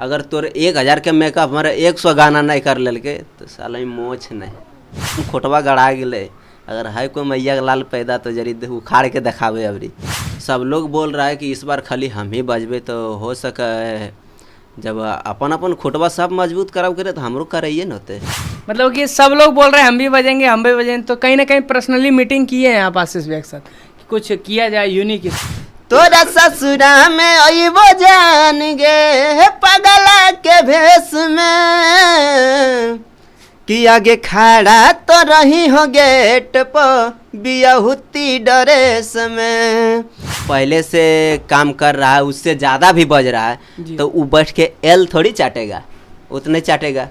अगर तोर 1000 के मेकअप हमारे 100 गाना नहीं कर लेके तो साला ही मोछ नहीं खोटवा गड़ा गेले। अगर है कोई मैया के लाल पैदा तो जरी उखाड़ के दिखावे। अबरी सब लोग बोल रहा है कि इस बार खाली हम ही बजबे तो हो सके जब अपन अपन खोटवा सब मजबूत कराव करे तो हमरो कराइए न होते। मतलब कि सब लोग बोल रहे हैं हम भी बजेंगे, तो कहीं ना कहीं पर्सनली मीटिंग की है आप आशीष भैया के साथ कि कुछ किया जाए यूनिक। तोरा ससुरा में अइबो जान गे पगला के भेष में कि आगे खड़ा तो रही हो गेट पर बियाहुती ड्रेस में। पहले से काम कर रहा है उससे ज़्यादा भी बज रहा है तो वो बैठ के एल थोड़ी चाटेगा, उतने चाटेगा।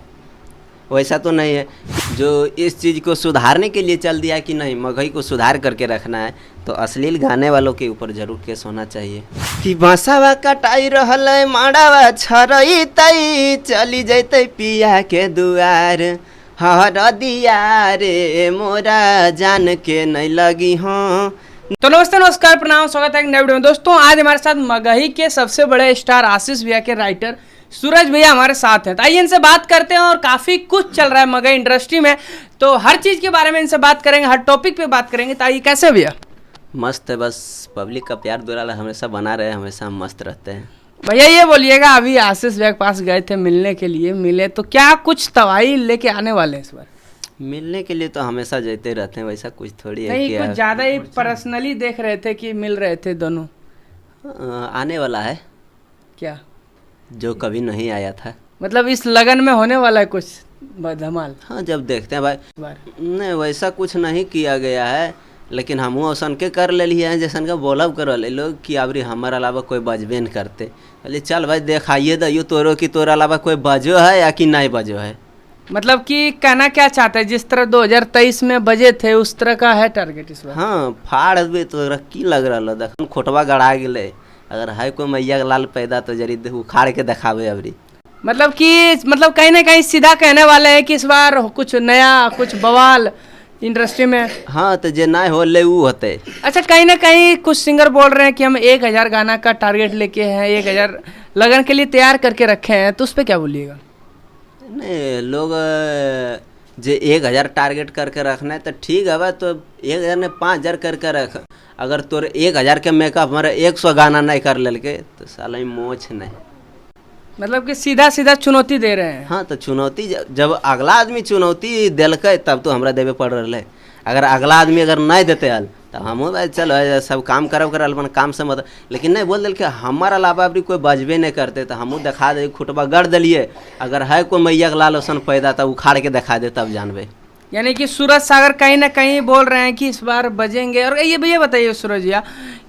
वैसा तो नहीं है। जो इस चीज़ को सुधारने के लिए चल दिया कि नहीं मगही को सुधार करके रखना है तो अश्लील गाने वालों के ऊपर जरूर केस होना चाहिए। कि बांसावा कटाई रहल माड़ावा छरई तई चली जैते पिया के दुआर हर दिया रे मोरा जान के नहीं लगी हाँ। तो नमस्ते नमस्कार प्रणाम, स्वागत है एक नए वीडियो में। दोस्तों आज हमारे साथ मगही के सबसे बड़े स्टार आशीष भैया के राइटर सूरज भैया हमारे साथ हैं। तो आइए इनसे बात करते हैं और काफ़ी कुछ चल रहा है मगही इंडस्ट्री में, तो हर चीज़ के बारे में इनसे बात करेंगे, हर टॉपिक पे बात करेंगे। तो आइए कैसे भैया? मस्त है, बस पब्लिक का प्यार दुलारा हमेशा बना रहे, हमेशा मस्त रहते हैं। भैया ये बोलिएगा अभी आशीष भैया के पास गए थे मिलने के लिए, मिले तो क्या कुछ तवाई लेके आने वाले हैं इस बार? मिलने के लिए तो हमेशा जाते रहते हैं, वैसा कुछ थोड़ी है। नहीं कुछ ज़्यादा ही पर्सनली देख रहे थे कि मिल रहे थे दोनों। आने वाला है क्या जो कभी नहीं आया था, मतलब इस लगन में होने वाला है कुछ धमाल? हाँ जब देखते हैं भाई। नहीं वैसा कुछ नहीं किया गया है, लेकिन हम औसन के कर ले लिए हैं जैसन का बोलब कर ले लोग कि अबरी हमारे अलावा कोई बजबे नहीं करते। बोले चल भाई देखाइए दियो तोरो कि तोरे अलावा कोई बजो है या कि नहीं बजो है। मतलब कि कहना क्या चाहते हैं, जिस तरह 2023 में बजे थे उस तरह का है टारगेट इस बार? हाँ फाड़ भी तो की लग रहा देख खोटवा गड़ा गेले। अगर है कोई मैया के लाल पैदा तो जरी उखाड़ के दिखावे। अबरी मतलब कि कहीं ना कहीं सीधा कहने वाले हैं कि इस बार कुछ नया कुछ बवाल इंडस्ट्री में। हाँ तो जे ना हो ले वो होते। अच्छा कहीं ना कहीं कुछ सिंगर बोल रहे हैं कि हम 1000 गाना का टारगेट लेके हैं, 1000 लगन के लिए तैयार करके रखे हैं, तो उस पर क्या बोलिएगा? नहीं लोग जे 1000 टारगेट करके रखना है तो ठीक है भाई, तो 1000 ने 5000 करके रख। अगर तोर 1000 के मेकअप हमारे 100 गाना नहीं कर लेके तो साला ही मोछ नहीं। मतलब कि सीधा सीधा चुनौती दे रहे हैं। हाँ तो चुनौती जब अगला आदमी चुनौती दिलक तब तो हमरा देवे पड़ रहा है। अगर अगला आदमी अगर नहीं देते हल तो हम चलो सब काम करब अपन काम से मतलब, लेकिन नहीं बोल दिल कि हमारा अलावा अभी कोई बजबे नहीं करते तो हमू दिखा दे खुटबा गढ़ दिलिए। अगर है कोई मैया के लाल ओसन पैदा तब उखाड़ के दिखा दे तब जानबे। यानी कि सूरज सागर कहीं ना कहीं बोल रहे हैं कि इस बार बजेंगे। और ये भैया बताइए सूरज भैया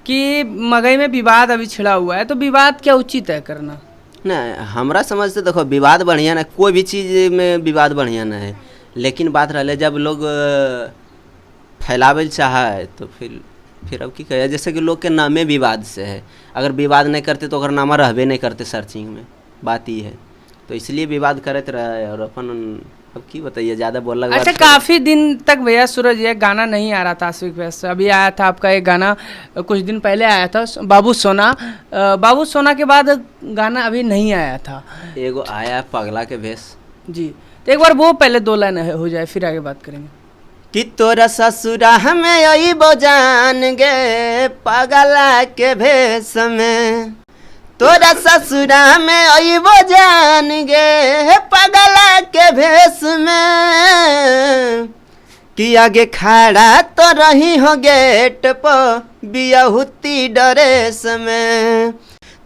कि मगही में विवाद अभी छिड़ा हुआ है, तो विवाद क्या उचित है करना? नहीं हमरा समझ से देखो विवाद बढ़िया नहीं, कोई भी चीज़ में विवाद बढ़िया नहीं है, लेकिन बात रहा जब लोग फैलावे चाहे तो फिर अब की कहे, जैसे कि लोग के नामे विवाद से है। अगर विवाद नहीं करते तो अगर नामा रहबे नहीं करते सर्चिंग में, बात ये है। तो इसलिए विवाद करते रहे और अपन अब की बताइए ज़्यादा बोल लगा। अच्छा काफ़ी दिन तक भैया सूरज ये गाना नहीं आ रहा था आशिक भैया से, अभी आया था आपका एक गाना कुछ दिन पहले आया था बाबू सोना। बाबू सोना के बाद गाना अभी नहीं आया था। एगो आया पगला के भेष जी, तो एक बार वो पहले 2 लाइन हो जाए फिर आगे बात करेंगे। कि तोरा ससुरा हमें अइबो जान गे पगला के भेष में, तोरा ससुरा में अइबो जान गे पगला के भेष में कि आगे खड़ा तो रही हो गेट पर बियाहुती ड्रेस में।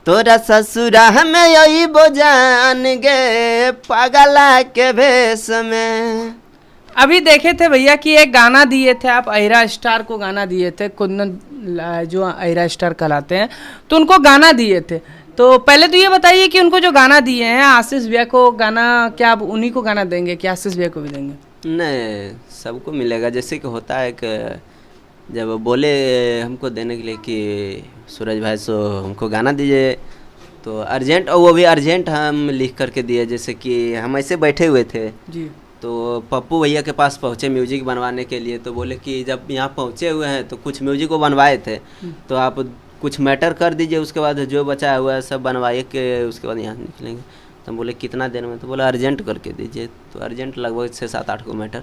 तोरा ससुरा में अइबो जान गे पगला के भेष में। अभी देखे थे भैया कि एक गाना दिए थे आप अहिरा स्टार को, गाना दिए थे कुंदन जो अहिरा स्टार कहलाते हैं, तो उनको गाना दिए थे। तो पहले तो ये बताइए कि उनको जो गाना दिए हैं आशीष भैया को गाना, क्या आप उन्हीं को गाना देंगे कि आशीष भैया को भी देंगे? नहीं सबको मिलेगा। जैसे कि होता है कि जब बोले हमको देने के लिए कि सूरज भाई सो हमको गाना दीजिए तो अर्जेंट, और वो भी अर्जेंट हम लिख करके दिए। जैसे कि हम ऐसे बैठे हुए थे जी, तो पप्पू भैया के पास पहुँचे म्यूजिक बनवाने के लिए, तो बोले कि जब यहाँ पहुँचे हुए हैं तो कुछ म्यूजिक वो बनवाए थे तो आप कुछ मैटर कर दीजिए, उसके बाद जो बचा हुआ है सब बनवाइए के उसके बाद यहाँ निकलेंगे। तो हम बोले कितना देर में, तो बोला अर्जेंट करके दीजिए। तो अर्जेंट लगभग 6-7-8 को मैटर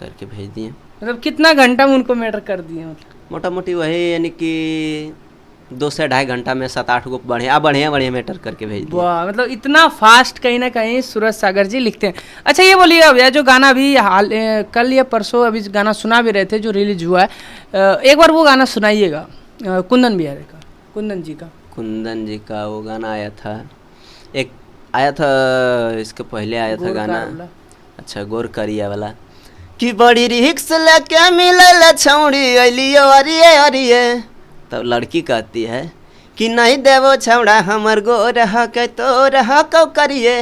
करके भेज दिए। मतलब कितना घंटा में उनको मैटर कर दिए? मतलब मोटा मोटी वही यानी कि 2 से 2.5 घंटा में 7-8 को बढ़िया मैटर करके भेज दिए। वाह, मतलब इतना फास्ट कहीं ना कहीं सूरज सागर जी लिखते हैं। अच्छा ये बोलिए भैया, जो गाना अभी कल या परसों अभी गाना सुना भी रहे थे जो रिलीज हुआ है, एक बार वो गाना सुनाइएगा कुंदन बिहारी का, कुंदन जी का वो गाना आया था, एक आया था इसके पहले आया था गाना। अच्छा, गोर करिया वाला कि बड़ी रिक्स लेके मिलल छौड़ी अलियो अरिये, तब लड़की कहती है कि नहीं देवो छौड़ा हमर गोर के तो रह कौ करिए।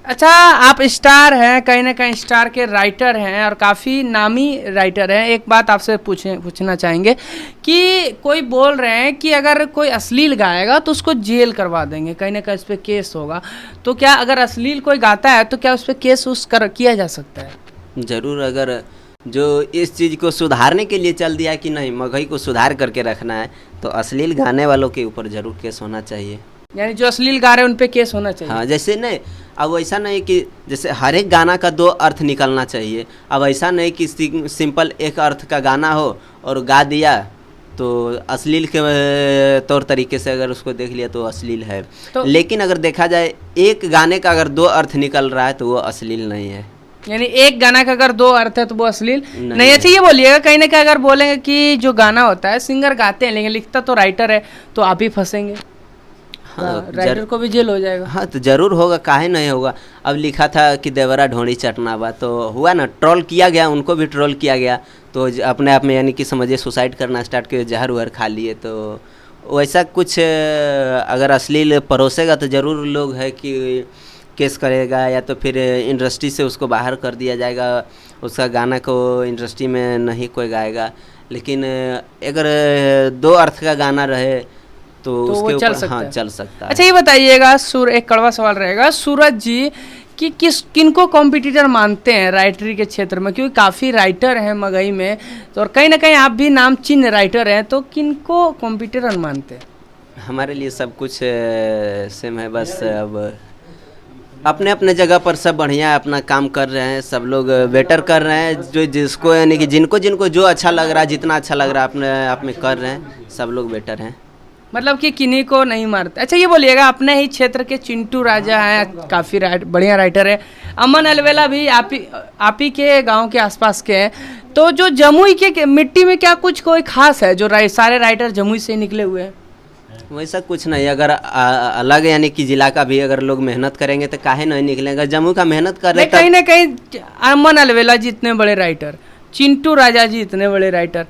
अच्छा, आप स्टार हैं, कहीं ना कहीं स्टार के राइटर हैं और काफ़ी नामी राइटर हैं। एक बात आपसे पूछना चाहेंगे कि कोई बोल रहे हैं कि अगर कोई अश्लील गाएगा तो उसको जेल करवा देंगे, कहीं ना कहीं उस पर केस होगा। तो क्या अगर अश्लील कोई गाता है तो क्या उस पर केस किया जा सकता है? ज़रूर, अगर जो इस चीज़ को सुधारने के लिए चल दिया कि नहीं मगही को सुधार करके रखना है, तो अश्लील गाने वालों के ऊपर ज़रूर केस होना चाहिए। यानी जो अश्लील गा रहे हैं उन पे केस होना चाहिए। हाँ, जैसे नहीं, अब ऐसा नहीं कि जैसे हर एक गाना का 2 अर्थ निकलना चाहिए। अब ऐसा नहीं कि सिंपल एक अर्थ का गाना हो और गा दिया तो अश्लील के तौर तरीके से अगर उसको देख लिया तो अश्लील है। तो लेकिन अगर देखा जाए एक गाने का अगर 2 अर्थ निकल रहा है तो वो अश्लील नहीं है। यानी एक गाना का अगर 2 अर्थ है तो वो अश्लील नहीं। अच्छा ये बोलिएगा, कहीं ना कहीं अगर बोलेंगे कि जो गाना होता है सिंगर गाते हैं लेकिन लिखता तो राइटर है, तो आप ही फंसेंगे। हाँ, राइटर को भी जेल हो जाएगा। हाँ, तो जरूर होगा, काहे नहीं होगा। अब लिखा था कि देवरा ढोंडी चटना बा, तो हुआ ना, ट्रोल किया गया, उनको भी ट्रोल किया गया, तो अपने आप में यानी कि समझिए सुसाइड करना स्टार्ट किए, जहर वहर खा लिए। तो वैसा कुछ अगर अश्लील परोसेगा तो ज़रूर लोग है कि केस करेगा, या तो फिर इंडस्ट्री से उसको बाहर कर दिया जाएगा, उसका गाना को इंडस्ट्री में नहीं कोई गाएगा। लेकिन अगर 2 अर्थ का गाना रहे तो उसके ऊपर हाँ चल सकता है। अच्छा ये बताइएगा, एक कड़वा सवाल रहेगा, सूरज जी कि किनको कॉम्पिटिटर मानते हैं राइटरी के क्षेत्र में? क्योंकि काफ़ी राइटर हैं मगही में, तो और कहीं ना कहीं आप भी नाम चिन्ह राइटर हैं, तो किनको कॉम्पिटिटर मानते हैं? हमारे लिए सब कुछ सेम है, बस अब अपने अपने जगह पर सब बढ़िया अपना काम कर रहे हैं, सब लोग बेटर कर रहे हैं, जो जिसको यानी कि जिनको जो अच्छा लग रहा है, जितना अच्छा लग रहा है अपने आप में कर रहे हैं, सब लोग बेटर हैं। मतलब कि किन्हीं को नहीं मारते। अच्छा ये बोलिएगा, अपने ही क्षेत्र के चिंटू राजा हैं, काफ़ी बढ़िया राइटर है, अमन अलवेला भी आप ही के गांव के आसपास के हैं, तो जो जमुई के मिट्टी में क्या कुछ कोई खास है जो सारे राइटर जमुई से निकले हुए हैं? वैसा कुछ नहीं, अगर अलग यानी कि जिला का भी अगर लोग मेहनत करेंगे तो काहे नहीं निकलेगा। जम्मू का मेहनत कर रहे, कहीं ना कहीं अमन अलवेला जी इतने बड़े राइटर, चिंटू राजा जी इतने बड़े राइटर,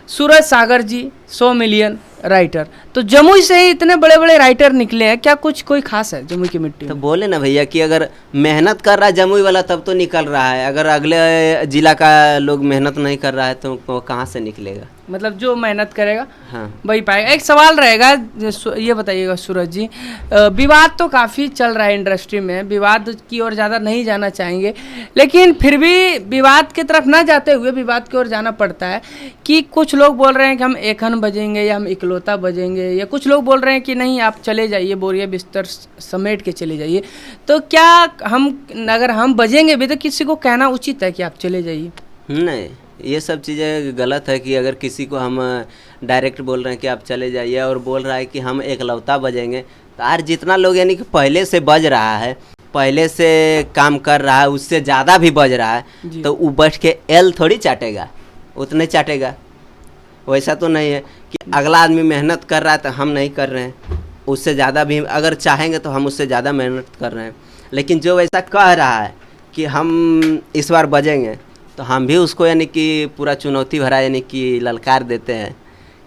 सूरज सागर जी 100 मिलियन राइटर, तो जमुई से ही इतने बड़े बड़े राइटर निकले हैं, क्या कुछ कोई खास है जमुई की मिट्टी? तो बोले ना भैया कि अगर मेहनत कर रहा है जमुई वाला तब तो निकल रहा है, अगर अगले जिला का लोग मेहनत नहीं कर रहा है तो कहाँ से निकलेगा? मतलब जो मेहनत करेगा हाँ वही पाएगा। एक सवाल रहेगा, ये बताइएगा सूरज जी, विवाद तो काफ़ी चल रहा है इंडस्ट्री में, विवाद की ओर ज़्यादा नहीं जाना चाहेंगे, लेकिन फिर भी विवाद की तरफ ना जाते हुए विवाद की ओर जाना पड़ता है कि कुछ लोग बोल रहे हैं कि हम एखन बजेंगे या हम इकलौता बजेंगे, या कुछ लोग बोल रहे हैं कि नहीं आप चले जाइए, बोरिया बिस्तर समेट के चले जाइए। तो क्या अगर हम बजेंगे भी तो किसी को कहना उचित है कि आप चले जाइए? नहीं, ये सब चीज़ें गलत है कि अगर किसी को हम डायरेक्ट बोल रहे हैं कि आप चले जाइए और बोल रहा है कि हम एकलौता बजेंगे, तो यार जितना लोग यानी कि पहले से बज रहा है, पहले से काम कर रहा है, उससे ज़्यादा भी बज रहा है, तो वो बैठ के एल थोड़ी चाटेगा, उतने चाटेगा। वैसा तो नहीं है कि अगला आदमी मेहनत कर रहा है तो हम नहीं कर रहे हैं, उससे ज़्यादा भी अगर चाहेंगे तो हम उससे ज़्यादा मेहनत कर रहे हैं। लेकिन जो वैसा कह रहा है कि हम इस बार बजेंगे, तो हम भी उसको यानी कि पूरा चुनौती भरा यानी कि ललकार देते हैं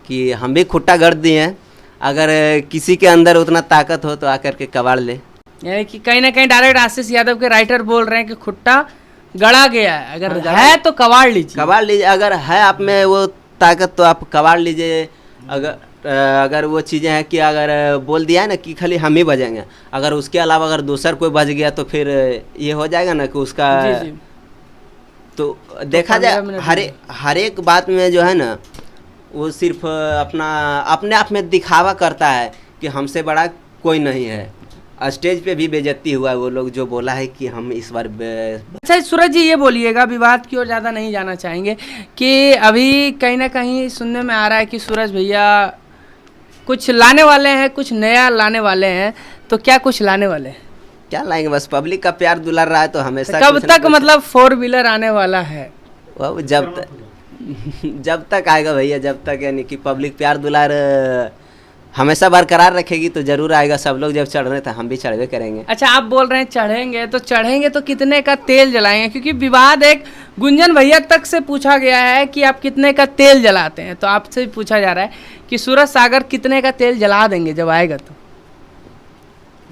कि हम भी खुट्टा गढ़ दिए हैं, अगर किसी के अंदर उतना ताकत हो तो आकर के कबाड़ ले। यानी कि कहीं ना कहीं डायरेक्ट आशीष यादव के राइटर बोल रहे हैं कि खुट्टा गड़ा गया है, अगर है तो कबाड़ लीजिए, अगर है आप में वो ताकत तो आप कबाड़ लीजिए। अगर वो चीज़ें हैं कि अगर बोल दिया है ना कि खाली हम ही बजेंगे, अगर उसके अलावा अगर दूसर कोई बज गया तो फिर ये हो जाएगा ना कि उसका जी। तो देखा जाए हर एक बात में जो है ना वो सिर्फ अपने आप में दिखावा करता है कि हमसे बड़ा कोई नहीं है, स्टेज पे भी बेइज्जती हुआ, वो लोग जो बोला है कि हम इस बार अच्छा सूरज जी ये बोलिएगा, विवाद की ओर ज़्यादा नहीं जाना चाहेंगे कि अभी कहीं ना कहीं सुनने में आ रहा है कि सूरज भैया कुछ लाने वाले हैं, कुछ नया लाने वाले हैं, तो क्या कुछ लाने वाले हैं? क्या लाएंगे, बस पब्लिक का प्यार दुलार रहा है तो हमेशा कब कुछ न तक कुछ- मतलब 4 व्हीलर आने वाला है? वो जब तक आएगा भैया, जब तक यानी कि पब्लिक प्यार दुलार हमेशा बरकरार रखेगी तो जरूर आएगा। सब लोग जब चढ़ रहे हैं तो हम भी चढ़वे करेंगे। अच्छा आप बोल रहे हैं चढ़ेंगे तो कितने का तेल जलाएंगे? क्योंकि विवाद एक गुंजन भैया तक से पूछा गया है कि आप कितने का तेल जलाते हैं, तो आपसे भी पूछा जा रहा है कि सूरज सागर कितने का तेल जला देंगे जब आएगा? तो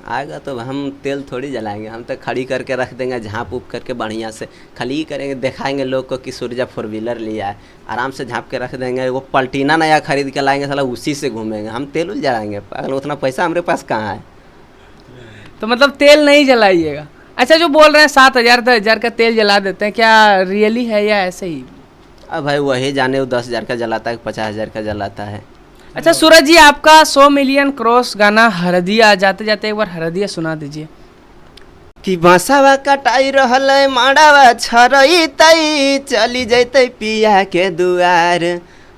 आएगा तो हम तेल थोड़ी जलाएंगे, हम तो खड़ी करके रख देंगे, झाँप उप करके बढ़िया से खली करेंगे, दिखाएंगे लोग को कि सूर्या 4 व्हीलर लिया है, आराम से झाँप के रख देंगे। वो पलटीना नया खरीद के लाएंगे, साला उसी से घूमेंगे, हम तेल उल जलाएंगे? पागल, उतना पैसा हमारे पास कहाँ है? तो मतलब तेल नहीं जलाइएगा। अच्छा जो बोल रहे हैं 7,000 10,000 का तेल जला देते हैं, क्या रियली है या ऐसे ही? अब भाई वही जाने, वो 10,000 का जलाता है, 50,000 का जलाता है। अच्छा सूरज जी आपका 100 मिलियन क्रॉस गाना हरदिया, जाते जाते एक बार हरदिया सुना दीजिए। कि बांसवा कटाई रहल माड़ावा छरई तई, चली जैते पिया के दुआर,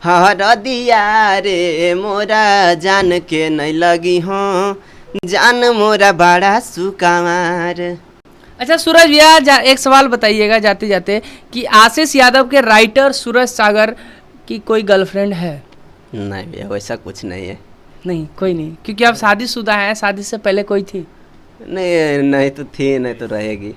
हरदिया रे मोरा जान के नहीं लगी हो, जान मोरा बड़ा सुकावार। अच्छा सूरज भैया एक सवाल बताइएगा जाते जाते कि आशीष यादव के राइटर सूरज सागर की कोई गर्लफ्रेंड है? नहीं भैया वैसा कुछ नहीं है। नहीं कोई नहीं, क्योंकि आप शादीशुदा हैं, शादी से पहले कोई थी? नहीं नहीं तो थी, नहीं तो रहेगी।